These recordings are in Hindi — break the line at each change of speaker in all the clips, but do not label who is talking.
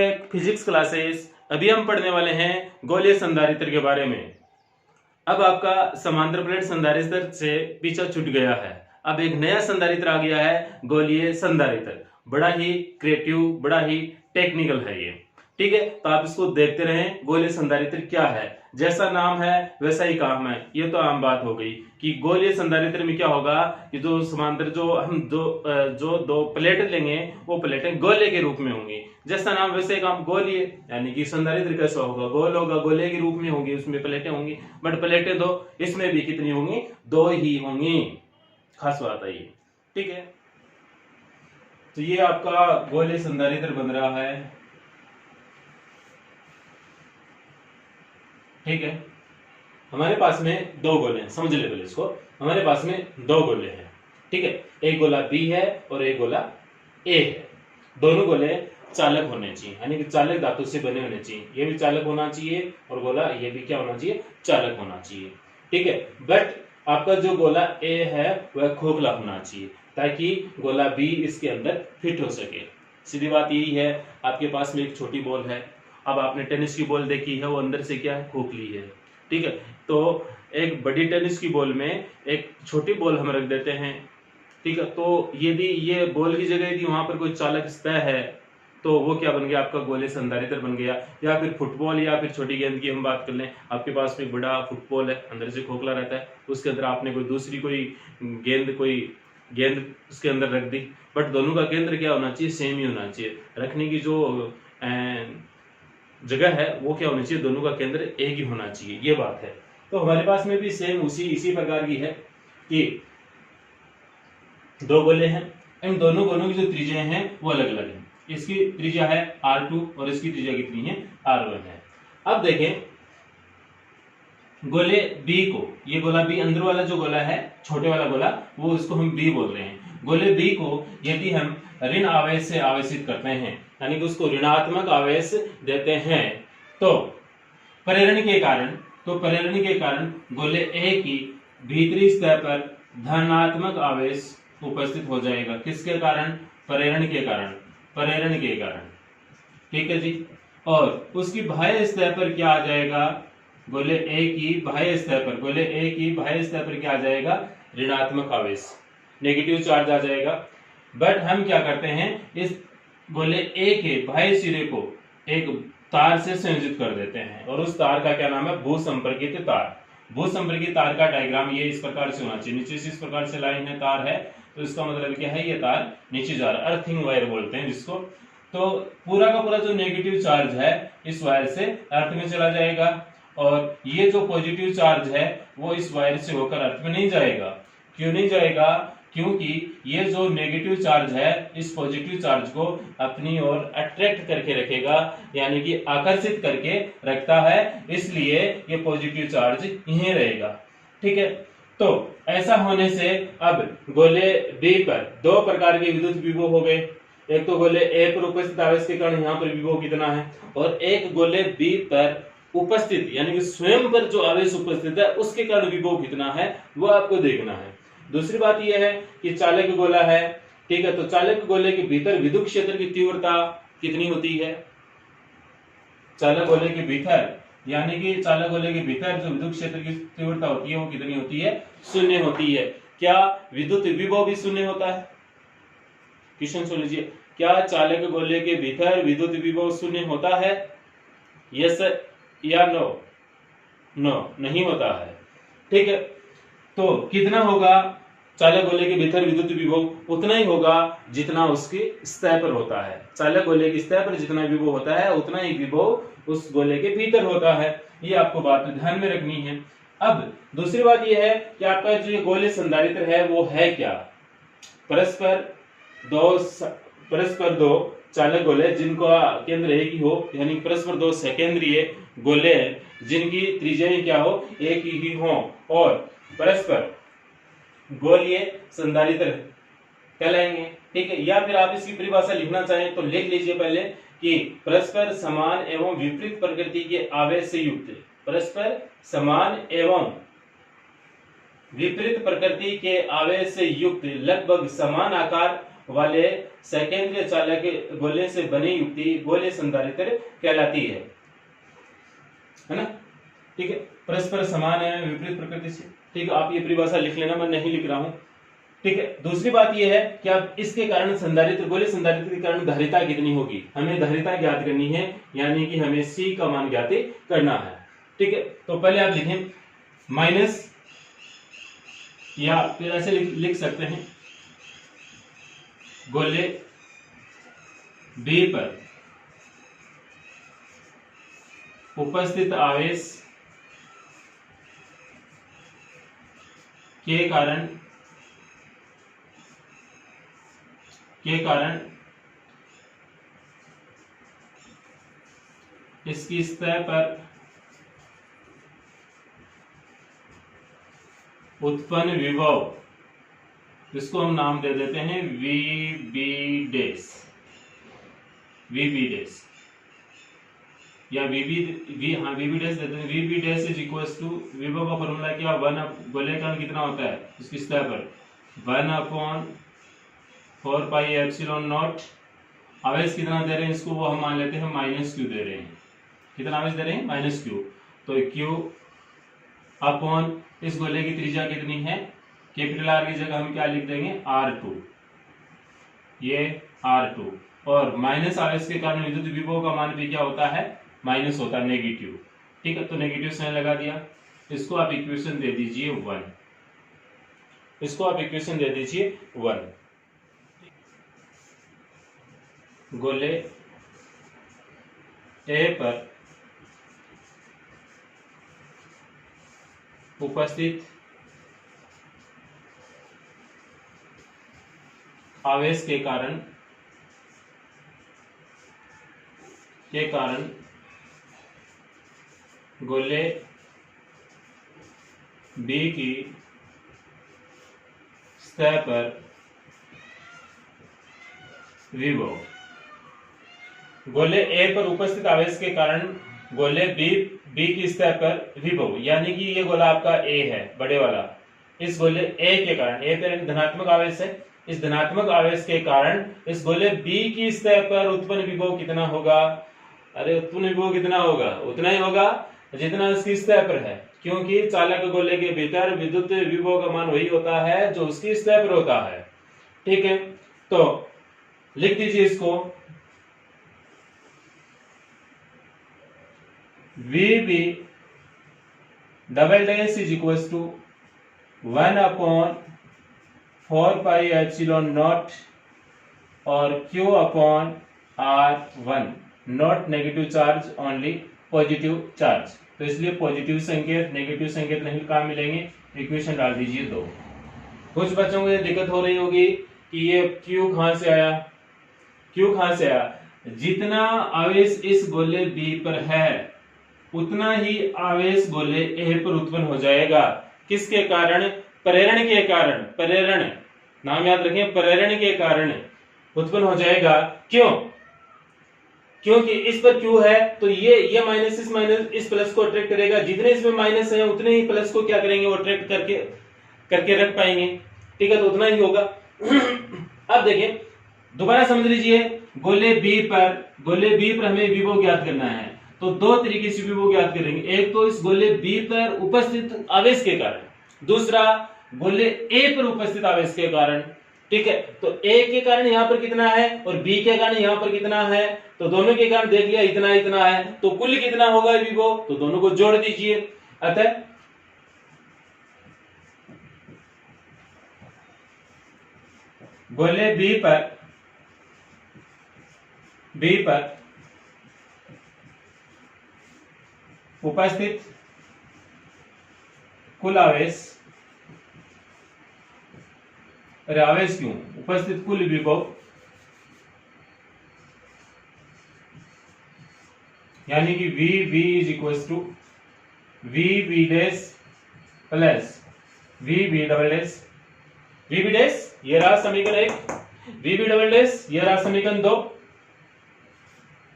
Back physics classes. अभी हम पढ़ने वाले हैं गोलीय संधारित्र के बारे में। अब आपका समांतर प्लेट संधारित्र से पीछा छूट गया है। अब एक नया संधारित्र आ गया है, गोलीय संधारित्र। बड़ा ही क्रिएटिव, बड़ा ही टेक्निकल है ये। ठीक है, तो आप इसको देखते रहें। गोलीय संधारित्र क्या है, जैसा नाम है वैसा ही काम है। ये तो आम बात हो गई कि गोलीय संधारित्र में क्या होगा कि जो समांतर जो हम दो प्लेट लेंगे वो प्लेटें गोले के रूप में होंगी। जैसा नाम वैसे ही काम, गोलीय यानी कि संधारित्र कैसा होगा, गोल होगा, गोले के रूप में होंगी, उसमें प्लेटें होंगी। बट प्लेटें दो, इसमें भी कितनी होंगी, दो ही होंगी। खास बात है ये। ठीक है, तो ये आपका गोलीय संधारित्र बन रहा है। ठीक है, हमारे पास में दो गोले हैं, समझ ले पहले इसको। हमारे पास में दो गोले हैं। ठीक है, एक गोला बी है और एक गोला ए है। दोनों गोले चालक होने चाहिए, यानी कि चालक धातु से बने होने चाहिए। ये भी चालक होना चाहिए और गोला ये भी क्या होना चाहिए, चालक होना चाहिए। ठीक है, बट आपका जो गोला ए है वह खोखला होना चाहिए ताकि गोला बी इसके अंदर फिट हो सके। सीधी बात यही है। आपके पास में एक छोटी बॉल है, अब आपने टेनिस की बॉल देखी है, वो अंदर से क्या है, खोखली है। ठीक है, तो एक बड़ी टेनिस की बॉल में एक छोटी बॉल हम रख देते हैं। ठीक है, तो यदि ये बॉल की जगह यदि वहां पर कोई चालक सतह है तो वो क्या बन गया, आपका गोलीय संधारित्र बन गया। या फिर फुटबॉल या फिर छोटी गेंद की हम बात कर लें, आपके पास में बड़ा फुटबॉल है, अंदर से खोखला रहता है, उसके अंदर आपने कोई दूसरी कोई गेंद उसके अंदर रख दी। बट दोनों का केंद्र क्या होना चाहिए, सेम ही होना चाहिए। रखने की जो जगह है वो क्या होनी चाहिए, दोनों का केंद्र एक ही होना चाहिए। ये बात है। तो हमारे पास में भी सेम इसी प्रकार की है कि दो गोले हैं, इन दोनों गोलों की जो त्रिज्या हैं वो अलग अलग है। इसकी त्रिज्या है R2 और इसकी त्रिज्या कितनी है, R1 है। अब देखें गोले बी को, ये गोला बी अंदर वाला जो गोला है, छोटे वाला गोला, वो इसको हम बी बोल रहे हैं। गोले बी को यदि हम ऋण आवेश से आवेशित करते हैं, यानी कि उसको ऋणात्मक आवेश देते हैं, तो प्रेरण के कारण गोले ए की भीतरी सतह पर धनात्मक आवेश उपस्थित हो जाएगा। किसके कारण, प्रेरण के कारण। ठीक है जी। और उसकी बाह्य सतह पर क्या आ जाएगा, गोले ए की बाह्य सतह पर क्या आ जाएगा, ऋणात्मक आवेश, नेगेटिव चार्ज आ जाएगा। बट हम क्या करते हैं, इस गोले ए के बाह्य सिरे को एक तार से संयोजित कर देते हैं और उस तार का क्या नाम है, भूसंपर्कित तार। भूसंपर्कित तार का डायग्राम ये इस प्रकार से होना चाहिए। नीचे से इस प्रकार से लाइन है, तार है, तो इसका मतलब क्या है, ये तार नीचे जा रहा है, अर्थिंग वायर बोलते हैं जिसको। तो पूरा का पूरा जो नेगेटिव चार्ज है इस वायर से अर्थ में चला जाएगा और ये जो पॉजिटिव चार्ज है वो इस वायर से होकर अर्थ में नहीं जाएगा। क्यों नहीं जाएगा, क्योंकि ये जो नेगेटिव चार्ज है इस पॉजिटिव चार्ज को अपनी ओर अट्रैक्ट करके रखेगा, यानी कि आकर्षित करके रखता है, इसलिए ये पॉजिटिव चार्ज यहीं रहेगा। ठीक है, तो ऐसा होने से अब गोले बी पर दो प्रकार के विद्युत विभव हो गए। एक तो गोले ए पर उपस्थित आवेश के कारण यहाँ पर विभव कितना है, और एक गोले बी पर उपस्थित यानी कि स्वयं पर जो आवेश उपस्थित है उसके कारण विभव कितना है वो आपको देखना है। दूसरी बात यह है कि चालक गोला है। ठीक है, तो चालक गोले के भीतर विद्युत क्षेत्र की तीव्रता कितनी होती है, चालक गोले के भीतर यानी कि चालक गोले के भीतर जो विद्युत क्षेत्र की तीव्रता होती है वो कितनी होती है, शून्य होती है। क्या विद्युत विभव भी शून्य होता है, क्वेश्चन सुन लीजिए, क्या चालक गोले के भीतर विद्युत विभव शून्य होता है, यस या नो? नो, नहीं होता है। ठीक है, तो कितना होगा चालक गोले के भीतर विद्युत विभव, उतना ही होगा जितना उसकी सतह पर होता है। चालक गोले की सतह पर जितना विभव होता है उतना ही विभव उस गोले के भीतर होता है। ये आपको बात चांद में रखनी है। अब दूसरी बात यह है कि आपका जो गोलीय संधारित्र है वो है क्या, परस्पर दो चालक गोले जिनका केंद्र एक ही हो, यानी परस्पर दो सकेंद्रीय गोले जिनकी त्रिज्याएं क्या हो, एक ही हो, और परस्पर गोलीय संधारित्र कहलाएंगे। ठीक है, या फिर आप इसकी परिभाषा लिखना चाहें तो लिख लीजिए पहले कि परस्पर समान एवं विपरीत प्रकृति के आवेश से युक्त, परस्पर समान एवं विपरीत प्रकृति के आवेश से युक्त लगभग समान आकार वाले सेकेंडरी चालक गोले से बनी युक्ति गोले संधारित्र कहलाती है ना। ठीक है, परस्पर समान है विपरीत प्रकृति से। ठीक है, आप ये परिभाषा लिख लेना, मैं नहीं लिख रहा हूं। ठीक है, दूसरी बात यह है कि आप इसके कारण संधारित्र गोले संधारित्र के कारण धारिता कितनी होगी, हमें धारिता ज्ञात करनी है, यानी कि हमें C का मान ज्ञात करना है। ठीक है, तो पहले आप लिखें माइनस, या फिर ऐसे लिख सकते हैं गोले B पर उपस्थित आवेश के कारण इसकी सतह पर उत्पन्न विभव, इसको हम नाम दे देते हैं VB डैश, या VB डैश देते हैं। VB dash is equals to, विभव का फॉर्मूला क्या, 1 गोले का कितना होता है इसकी सतह पर 1/4 पाई एप्सिलॉन नॉट। आवेश कितना दे रहे हैं इसको, वो हम मान लेते हैं -q दे रहे हैं। कितना आवेश दे रहे हैं, -q। तो q अपॉन इस गोले की त्रिज्या कितनी है, कैपिटल R की जगह हम क्या लिख देंगे, R2, ये R2। और माइनस आवेश के कारण विद्युत विभव का मान भी क्या होता है, माइनस होता है, नेगेटिव। ठीक है, तो नेगेटिव साइन लगा दिया। इसको आप इक्वेशन दे दीजिए 1, इसको आप इक्वेशन दे दीजिए 1। गोले A पर उपस्थित आवेश के कारण गोले B की सतह पर विभव, गोले A पर उपस्थित आवेश के कारण गोले B की सतह पर विभव, यानी कि ये गोला आपका A है बड़े वाला, इस गोले A के कारण, A पर धनात्मक आवेश है, इस धनात्मक आवेश के कारण इस गोले B की सतह पर उत्पन्न विभव कितना होगा, अरे उत्पन्न विभव कितना होगा, उतना ही होगा जितना उसकी सतह पर है, क्योंकि चालक गोले के भीतर विद्युत विभव का मान वही होता है जो उसकी सतह पर होता है। ठीक है, तो लिख दीजिए इसको, VB double dash is equals to 1/4 pi epsilon naught और Q upon R1, not negative charge, only positive charge. तो इसलिए पॉजिटिव संकेत नेगेटिव संकेत नहीं कहाँ मिलेंगे, इक्वेशन डाल दीजिए 2। कुछ बच्चों को ये दिक्कत हो रही होगी कि ये Q कहां से आया, Q कहां से आया, जितना आवेश इस गोले B पर है उतना ही आवेश गोले A पर उत्पन्न हो जाएगा। किसके कारण, प्रेरण के कारण, प्रेरण नाम याद रखें, प्रेरण के कारण उत्पन्न हो जाएगा। क्यों, क्योंकि इस पर Q है तो ये माइनस इस प्लस को अट्रैक्ट करेगा, जितने इसमें माइनस है उतने ही प्लस को क्या करेंगे, वो अट्रैक्ट करके रख पाएंगे। ठीक है, तो उतना ही होगा। अब देखिए दोबारा समझ लीजिए, गोले B पर हमें विभव ज्ञात करना है, तो दो तरीके से विभव ज्ञात करेंगे। एक तो इस गोले B पर उपस्थित आवेश के कारण, दूसरा गोले A पर उपस्थित आवेश के कारण। ठीक है, तो A के कारण यहां पर कितना है और B के कारण यहां पर कितना है, तो दोनों के कारण देख लिया इतना इतना है, तो कुल कितना होगा विभव, तो दोनों को जोड़ दीजिए। अतः गोले B पर उपस्थित कुल आवेश, अरे आवेश क्यों, उपस्थित कुल विभव, यानी कि VB is equal to VB dash plus VB double dash, VB dash ये रहा समीकरण 1, VB डबल डैश ये रहा समीकरण 2।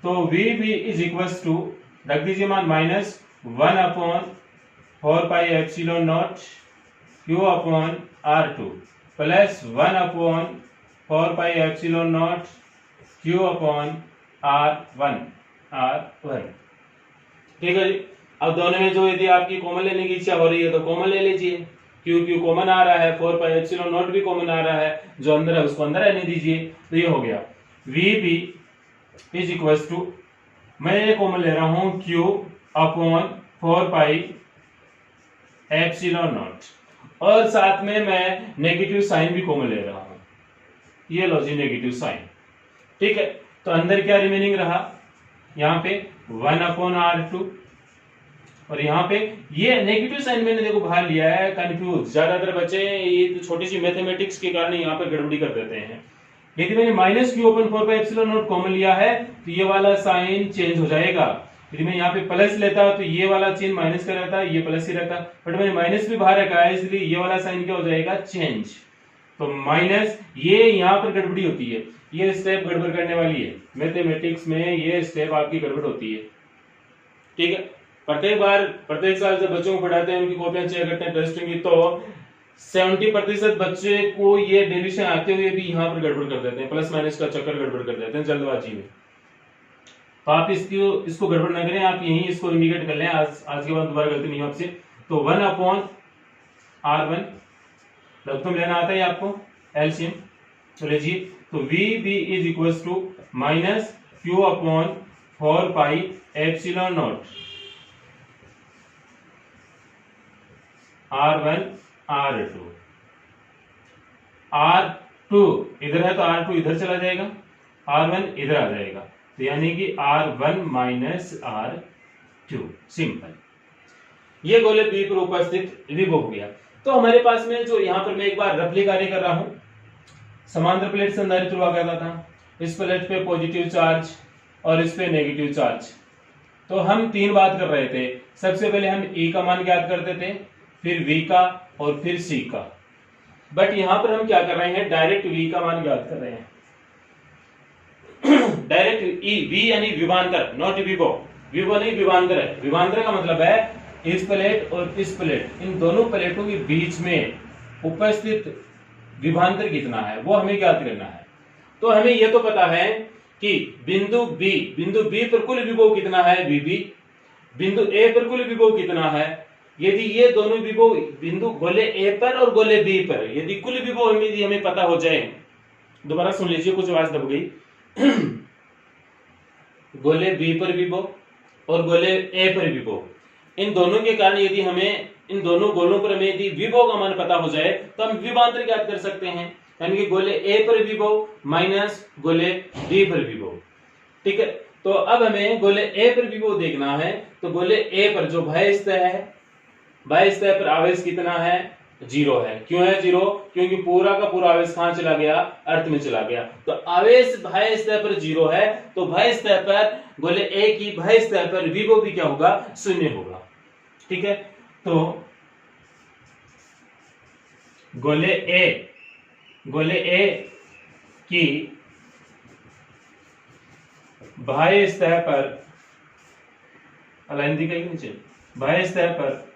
तो VB इज इक्वल टू, रख दीजिए मान, -1/4 pi epsilon not Q upon R2 plus 1/4 4 pi epsilon not Q upon R1 ठीक है जी। अब दोनों में जो यदि आपकी कॉमन लेने की इच्छा हो रही है तो कॉमन ले लीजिए, Q कॉमन आ रहा है, 4 पाई एप्सिलॉन नॉट भी कॉमन आ रहा है, जो अंदर है उसको अंदर रहने दीजिए। तो ये हो गया VB इज इक्वल टू, मैं ये कॉमन ले रहा हूं Q upon 4 pi epsilon naught, और साथ में मैं नेगेटिव साइन भी कॉमन ले रहा हूं, ये लो जी नेगेटिव साइन। ठीक है, तो अंदर क्या रिमेनिंग रहा, यहाँ पे 1 अपॉन R2, और यहाँ पे ये नेगेटिव साइन मैंने देखो बाहर लिया है, कंफ्यूज ज्यादातर बच्चे ये छोटी सी मैथमेटिक्स के कारण यहाँ पे गड़बड़ी कर देते हैं। यदि मैंने minus Q upon 4 pi epsilon not common लिया है तो ये वाला साइन चेंज हो जाएगा। यदि मैं यहाँ पे प्लस लेता तो ये वाला चिन्ह माइनस का रहता, ये प्लस ही रहता, बट मैंने माइनस भी बाहर रखा है इसलिए ये वाला साइन क्या हो जाएगा, चेंज। तो माइनस, ये यहाँ पर गड़बड़ी होती है, ये स्टेप गड़बड़ करने वाली है मैथमेटिक्स में, ये स्टेप आपकी गड़बड़ होती है। ठीक है, प्रत्येक साल जब बच्चों को पढ़ाते हैं उनकी कॉपियां चेक करते हैं टेस्टिंग की, तो 70% बच्चे को ये डेविएशन आते हुए भी यहाँ पर गड़बड़ कर देते हैं, प्लस माइनस का चक्कर गड़बड़ कर देते हैं जल्दबाजी में। तो आप इसको गड़बड़ ना करें, आप यहीं इसको इंडिकेट कर लें, आज के बाद दोबारा गलती नहीं हो आपसे। तो 1 अपॉन R1 लघुत्तम लेना आता है आपको, एलसीएम तो लीजिए। तो VB is equal to minus Q upon 4 pi epsilon naught R1 R2 इधर है तो R2 इधर चला जाएगा, R1 इधर आ जाएगा, तो यानी कि R1 माइनस R2, सिंपल। ये गोले B पर उपस्थित विभव हो गया। तो हमारे पास में जो यहाँ पर मैं एक बार रफली कार्य कर रहा हूं, समांतर प्लेट संधारित्र हुआ करता था, इस प्लेट पे पॉजिटिव चार्ज और इस पे नेगेटिव चार्ज। तो हम तीन बात कर रहे थे, सबसे पहले हम E का मान ज्ञात करते थे, फिर V का और फिर C का। बट यहां पर हम क्या कर रहे हैं, डायरेक्ट V का मान ज्ञात कर रहे हैं। डायरेक्ट V यानी विभवांतर, नॉट विभव, विभव नहीं विभवांतर है। विभवांतर का मतलब है इस प्लेट और इस प्लेट, इन दोनों प्लेटों के बीच में उपस्थित विभवांतर कितना है वो हमें ज्ञात करना है। तो हमें यह तो पता है कि बिंदु B पर कुल विभव कितना है VB, बिंदु A पर कुल विभव कितना है। यदि ये दोनों विभव बिंदु गोले A पर और गोले B पर यदि कुल विभव हमें पता हो जाए, दोबारा सुन लीजिए कुछ आवाज दब गई। गोले B पर विभव और गोले A पर विभव, इन दोनों के कारण यदि हमें इन दोनों गोलों पर हमें यदि विभव का मान पता हो जाए तो हम विभवांतर ज्ञात कर सकते हैं, यानी कि गोले A पर विभव माइनस गोले B पर विभव। ठीक है, तो अब हमें गोले A पर विभव देखना है। तो गोले A पर जो बाह्य सतह है, बाह्य सतह पर आवेश कितना है, 0 है। क्यों है 0? क्योंकि पूरा का पूरा आवेश कहां चला गया, अर्थ में चला गया। तो आवेश बाह्य सतह पर 0 है, तो बाह्य सतह पर गोले A की बाह्य सतह पर विभव भी क्या होगा, 0 होगा। ठीक है, तो गोले A की बाह्य सतह पर, अलाइन दिखाई नीचे, बाह्य सतह पर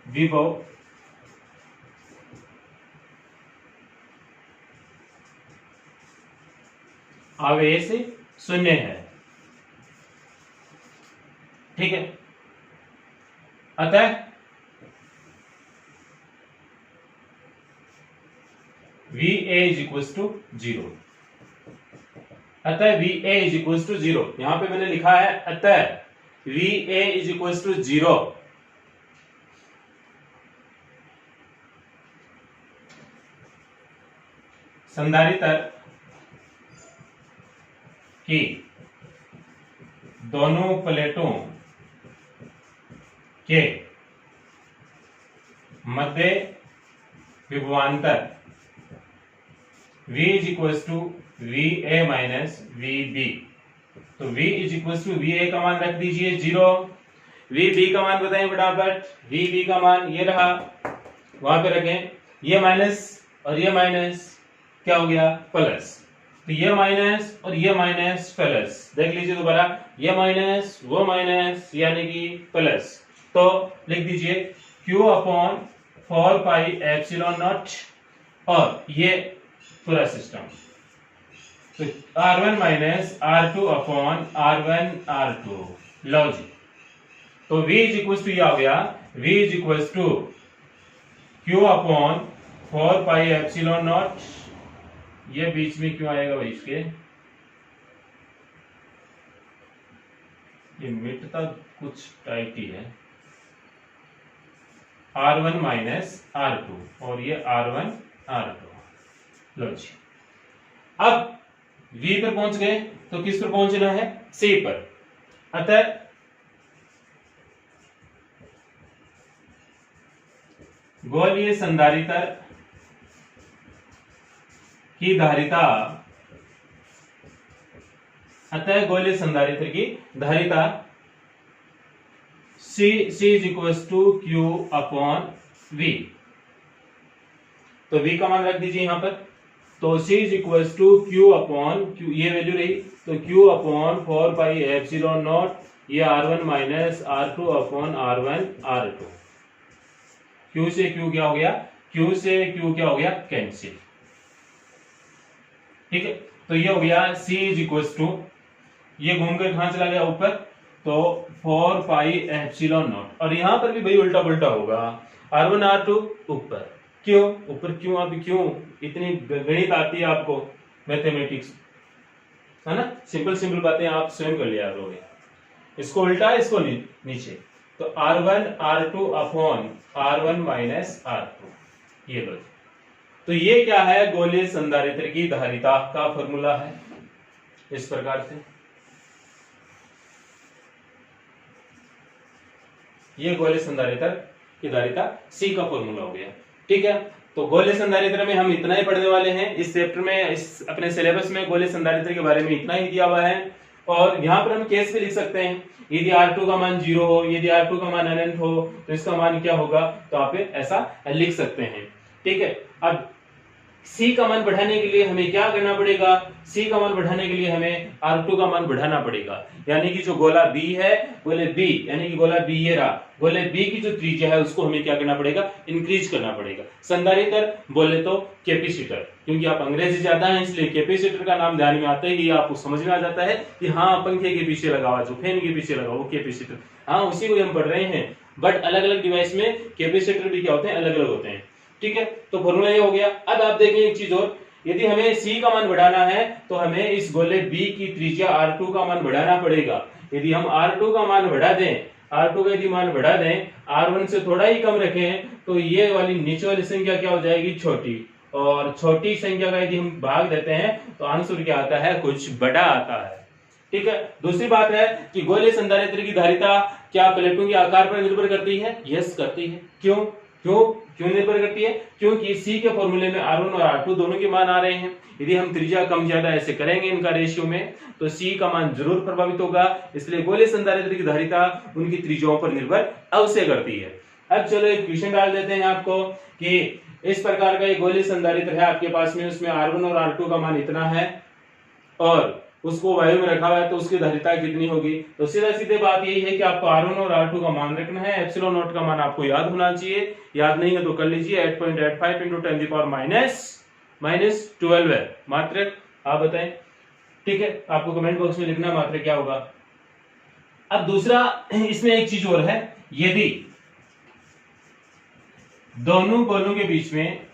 विभव आवेश 0 है। ठीक है, अतः VA इज इक्वल टू 0, अतः VA इज इक्वल टू 0। यहां पे मैंने लिखा है अतः VA इज इक्वल टू 0। संधारित्र की दोनों प्लेटों के मध्य विभवांतर V is equal to VA minus VB। तो V is equal to VA का मान रख दीजिए 0, VB का मान बताएं फटाफट। VB का मान ये रहा, वहां पे रखें, ये माइनस और ये माइनस क्या हो गया, प्लस। तो ये माइनस और ये माइनस प्लस, देख लीजिए दोबारा, ये माइनस वो माइनस यानी कि प्लस। तो लिख दीजिए Q upon 4 pi epsilon naught और ये पूरा सिस्टम, तो R1 minus R2 upon R1 R2 लो जी। तो V इज इक्वल टू ये आ गया, V is equal to Q upon 4 pi epsilon naught, ये बीच में क्यों आएगा भाई इसके, ये मिटता कुछ टाइप ही है, R1 माइनस R2 और ये R1 R2 लो जी। अब V पर पहुंच गए तो किस पर पहुंचना है, C पर। अतः गोलीय संधारित्र की धारिता, अतः गोलीय संधारित्र की धारिता C is equal to Q upon V। तो V का मान रख दीजिए यहां पर, तो C is equal to Q upon Q, ये वैल्यू रही, तो Q upon 4 pi epsilon naught, ये R1 minus R2 upon R1 R2। Q से Q क्या हो गया, Q से Q क्या हो गया, कैंसिल। ठीक है, तो ये हो गया C इज इक्वल टू, ये घूमकर कहां चला गया ऊपर, तो 4 पाई एप्सिलॉन नॉट, और यहां पर भी भाई उल्टा पुल्टा होगा, R1 R2 ऊपर, क्यों ऊपर, क्यों अभी क्यों इतनी गणित आती है आपको, मैथमेटिक्स है ना, सिंपल सिंपल बातें आप स्वयं कर लिया करोगे। इसको उल्टा, इसको नीचे, तो R1 R2 upon R1 minus R2, ये लो। तो ये क्या है, गोलीय संधारित्र की धारिता का फॉर्मूला है इस प्रकार से, ये गोलीय संधारित्र की धारिता C का फॉर्मूला हो गया। ठीक है, तो गोलीय संधारित्र में हम इतना ही पढ़ने वाले हैं इस चैप्टर में, इस अपने सिलेबस में गोलीय संधारित्र के बारे में इतना ही दिया हुआ है। और यहाँ पर हम केस भी लिख सकते हैं, यदि R2 का मान 0 हो, यदि R2 का मान अनंत हो तो इसका मान क्या होगा, तो आप ऐसा लिख सकते हैं। ठीक है, अब C का मान बढ़ाने के लिए हमें क्या करना पड़ेगा, C का मान बढ़ाने के लिए हमें R2 का मान बढ़ाना पड़ेगा, यानी कि जो गोला B है, गोले B यानी कि गोला B ये रहा, गोले B की जो त्रिज्या है उसको हमें क्या करना पड़ेगा, इंक्रीज करना पड़ेगा। संधारित्र बोले तो कैपेसिटर, क्योंकि आप अंग्रेजी ज्यादा है इसलिए कैपेसिटर का नाम ध्यान में आते ही आपको समझ में आ जाता है कि हाँ पंखे के पीछे लगा हुआ, जो फैन के पीछे लगा वो कैपेसिटर, हाँ उसी को हम पढ़ रहे हैं, बट अलग अलग डिवाइस में कैपेसिटर भी क्या होते हैं, अलग अलग होते हैं। ठीक है, तो फॉर्मूला ये हो गया। अब आप देखें एक चीज और, यदि हमें C का मान बढ़ाना है तो हमें इस गोले B की त्रिज्या R2 का मान बढ़ाना पड़ेगा। यदि हम R2 का मान बढ़ा दें, R2 का यदि मान बढ़ा दें, R1 से थोड़ा ही कम रखें, तो ये वाली नीचे वाली संख्या क्या हो जाएगी, छोटी, और छोटी संख्या का यदि हम भाग देते हैं तो आंसर क्या आता है, कुछ बड़ा आता है। ठीक है, दूसरी बात है कि गोलीय संधारित्र की धारिता क्या प्लेटों के आकार पर निर्भर करती है, यस करती है। क्यों क्यों निर्भर करती है, क्योंकि C के फॉर्मूले में R1 और R2 दोनों के मान आ रहे हैं। यदि हम त्रिज्या कम ज्यादा ऐसे करेंगे इनका रेशियो में, तो C का मान जरूर प्रभावित होगा, इसलिए गोलीय संधारित्र की धारिता उनकी त्रिज्याओं पर निर्भर अवश्य करती है। अब चलो एक क्वेश्चन डाल देते हैं आपको कि इस प्रकार का एक गोलीय संधारित्र है आपके पास में, उसमें R1 और R2 का मान इतना है और उसको वायु में रखा हुआ है, तो उसकी धारिता कितनी होगी। तो सीधा सीधे बात यही है कि आपको R1 और R2 का मान रखना है, एप्सिलॉन नॉट का मान आपको याद होना चाहिए, याद नहीं है तो कर लीजिए, 8.85 × 10⁻⁻12 है मात्र, आप बताएं। ठीक है, आपको कमेंट बॉक्स में लिखना मात्र क्या होगा। अब दूसरा इसमें एक चीज और है, यदि दोनों गोलों के बीच में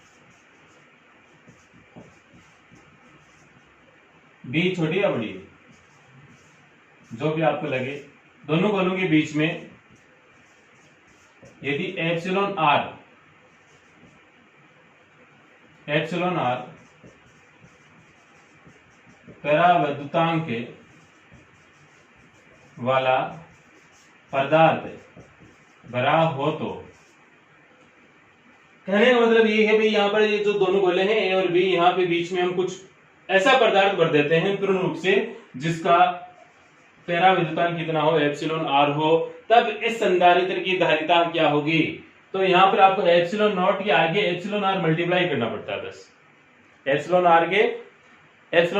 B छोटी या बड़ी, जो भी आपको लगे, दोनों गोलों के बीच में यदि एप्सिलॉन R परावैद्युतांक वाला पदार्थ भरा हो, तो कहने का मतलब ये है भाई, यहाँ पर ये जो दोनों गोले हैं A और B, यहाँ पे बीच में हम कुछ ऐसा पदार्थ भर देते हैं पूर्ण रूप से जिसका परावैद्युतांक कितना हो, एप्सिलॉन R हो, तब इस संधारित्र की धारिता क्या होगी। तो यहाँ पर आपको एप्सिलॉन नॉट के आगे एप्सिलॉन R मल्टीप्लाई करना पड़ता है, बस एप्सिलॉन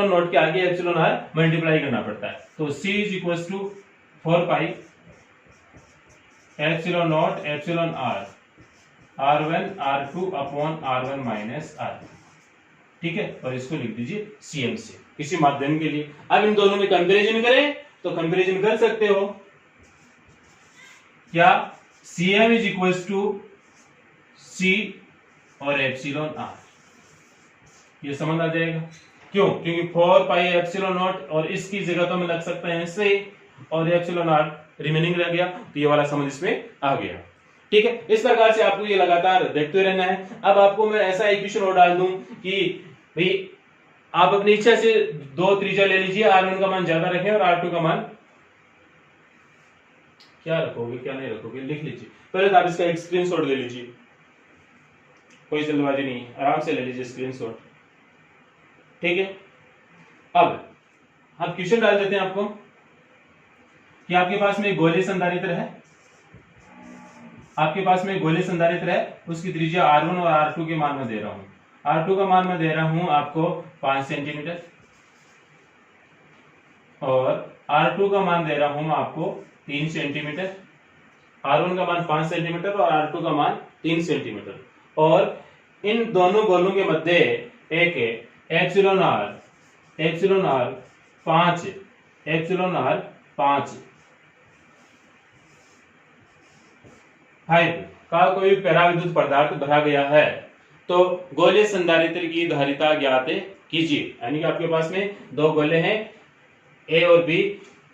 नॉट के आगे एप्सिलॉन R मल्टीप्लाई करना पड़ता है। तो C is equal to 4 pi epsilon naught epsilon R R1 R2 upon R1 minus R2, ठीक है, और इसको लिख दीजिए CM से किसी माध्यम के लिए। अब इन दोनों में कंपैरिजन करें तो कंपैरिजन कर सकते हो, क्या CM is equal to C और एप्सिलॉन R, ये समझ आ जाएगा। क्यों? क्योंकि 4 पाई एप्सिलॉन नॉट और इसकी जगह तो हमें लग सकता है से और एप्सिलॉन R रिमेनिंग रह गया, तो ये वाला समझ इसमें आ गया, ठीक है। इस प्रकार से आपको ये लगातार देखते रहना है। अब आपको मैं ऐसा इक्वेशन और डाल दूं कि भाई आप अपनी इच्छा से दो त्रिज्या ले लीजिए, R1 का मान ज्यादा रखें और R2 का मान क्या रखोगे क्या नहीं रखोगे लिख लीजिए। पहले तो आप इसका एक स्क्रीनशॉट ले लीजिए, कोई जल्दबाजी नहीं है, आराम से ले लीजिए स्क्रीनशॉट, ठीक है। अब हम क्वेश्चन डाल देते हैं आपको कि आपके पास में गोलीय संधारित्र है, आपके पास में गोलीय संधारित्र है, उसकी त्रिज्या R1 और R2 के मान में दे रहा हूं। R2 का मान मैं दे रहा हूं आपको 5 सेंटीमीटर और R2 का मान दे रहा हूं आपको 3 सेंटीमीटर। R1 का मान 5 सेंटीमीटर और R2 का मान 3 सेंटीमीटर, और इन दोनों गोलों के मध्य एक एप्सिलॉन R 5 एप्सिलॉन R 5 का कोई पराविद्युत पदार्थ भरा गया है, तो गोलीय संधारित्र की धारिता ज्ञात कीजिए। यानी कि आपके पास में दो गोले हैं ए और बी,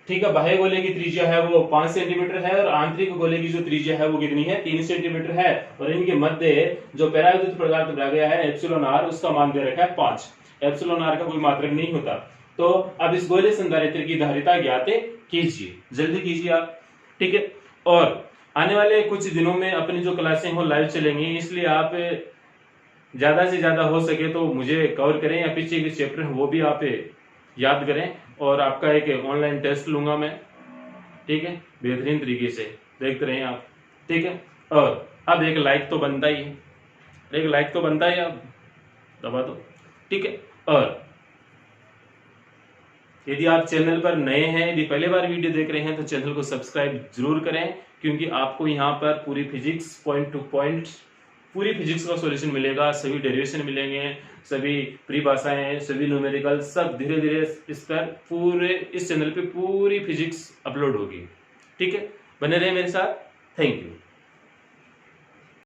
ठीक है। बाह्य गोले की त्रिज्या है वो 5 सेंटीमीटर है और आंतरिक गोले की जो त्रिज्या है वो कितनी है 3 सेंटीमीटर है, और इनके मध्य जो पराविद्युत पदार्थ भरा गया है एप्सिलॉन R, उसका मान दे रखा है 5। एप्सिलॉन R का कोई मात्रक नहीं होता। तो अब इस गोलीय संधारित्र की धारिता ज्ञात कीजिए, जल्दी कीजिए आप, ठीक है। और आने वाले कुछ दिनों में अपनी जो क्लासें हो लाइव चलेंगी, इसलिए आप ज्यादा से ज्यादा हो सके तो मुझे कवर करें या पीछे के चैप्टर वो भी आप याद करें, और आपका एक ऑनलाइन टेस्ट लूंगा मैं, ठीक है, बेहतरीन तरीके से देखते रहें आप, ठीक है। और अब एक लाइक तो बनता ही है, एक लाइक तो बनता है, आप दबा दो, ठीक है। और यदि आप चैनल पर नए हैं, यदि पहली बार वीडियो देख रहे हैं तो चैनल को सब्सक्राइब जरूर करें, क्योंकि आपको यहाँ पर पूरी फिजिक्स पॉइंट टू पॉइंट पूरी फिजिक्स का सॉल्यूशन मिलेगा, सभी डेरिवेशन मिलेंगे, सभी परिभाषाएं, सभी न्यूमेरिकल, सब धीरे धीरे इस पर पूरे इस चैनल पे पूरी फिजिक्स अपलोड होगी, ठीक है। बने रहे मेरे साथ, थैंक यू।